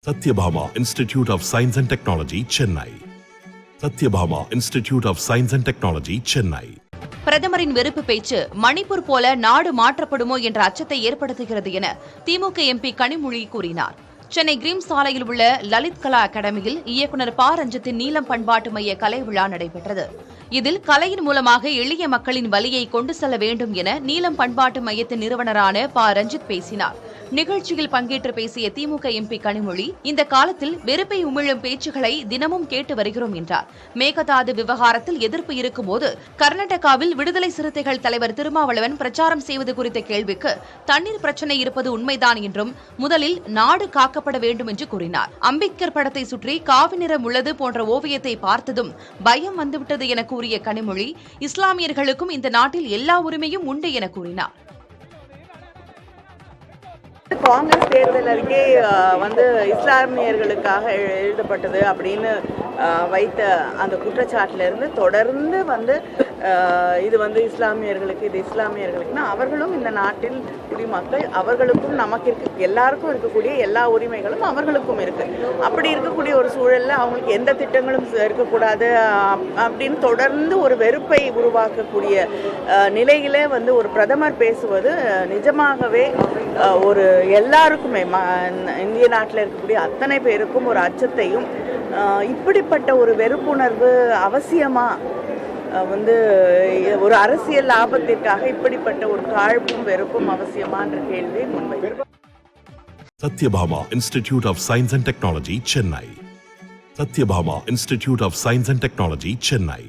Satyabhama Institute of Science and Technology, Chennai. Satyabhama Institute of Science and Technology, Chennai. பிரதமரின் வெறுப்பு பேச்சு மணிப்பூர் போல நாடு மாற்றப்படுமோ என்ற அச்சத்தை ஏற்படுத்துகிறது என திமுக எம்பி கனிமொழி கூறினார். சென்னை கிரீம் சாலையில் உள்ள லலித் கலா அகாடமியில் இயக்குநர் ப. ரஞ்சித்தின் நீலம் பண்பாட்டு மைய கலை விழா நடைபெற்றது. இதில் கலையின் மூலமாக எளிய மக்களின் வலியை கொண்டு செல்ல வேண்டும் என நீலம் பண்பாட்டு மையத்தின் நிறுவனரான ப. ரஞ்சித் பேசினார். நிகழ்ச்சியில் பங்கேற்று பேசிய திமுக எம்பி கனிமொழி, இந்த காலத்தில் வெறுப்பை உமிழும் பேச்சுகளை தினமும் கேட்டு வருகிறோம் என்றார். மேகதாது விவகாரத்தில் எதிர்ப்பு இருக்கும்போது கர்நாடகாவில் விடுதலை சிறுத்தைகள் தலைவர் திருமாவளவன் பிரச்சாரம் செய்வது குறித்த கேள்விக்கு தண்ணீர் பிரச்சினை இருப்பது உண்மைதான் என்றும் முதலில் நாடு காக்கப்பட வேண்டும் என்று கூறினார். அம்பேத்கர் படத்தை சுற்றி காவி நிறம் உள்ளது போன்ற ஓவியத்தை பார்த்ததும் பயம் வந்துவிட்டது என கூறிய கனிமொழி, இஸ்லாமியர்களுக்கும் இந்த நாட்டில் எல்லா உரிமையும் உண்டு என கூறினார். காங்கிரஸ் தேர்தல் அறிக்கை இஸ்லாமியர்களுக்காக எழுதப்பட்டது அப்படின்னு வைத்த அந்த குற்றச்சாட்டிலிருந்து தொடர்ந்து இது இஸ்லாமியர்களுக்கு, இது இஸ்லாமியர்களுக்குன்னா அவர்களும் இந்த நாட்டில் குடிமக்கள், அவர்களுக்கும் நமக்கு எல்லாருக்கும் இருக்கக்கூடிய எல்லா உரிமைகளும் அவர்களுக்கும் இருக்கு. அப்படி இருக்கக்கூடிய ஒரு சூழல்ல அவங்களுக்கு எந்த திட்டங்களும் இருக்கக்கூடாது அப்படின்னு தொடர்ந்து ஒரு வெறுப்பை உருவாக்கக்கூடிய நிலையிலே ஒரு பிரதமர் பேசுவது நிஜமாகவே ஒரு எல்லாருக்குமே இந்திய நாட்டில் இருக்கக்கூடிய அத்தனை பேருக்கும் ஒரு அச்சத்தையும், இப்படிப்பட்ட ஒரு வெறுப்புணர்வு அவசியமா ஒரு அரசியல் லாபத்திற்காக இப்படிப்பட்ட ஒரு காழ்ப்பும் வெறுப்பும் அவசியமா என்ற கேள்வி முன்வைக்கிறேன். Satyabhama Institute of Science and Technology, Chennai. Satyabhama Institute of Science and Technology, Chennai.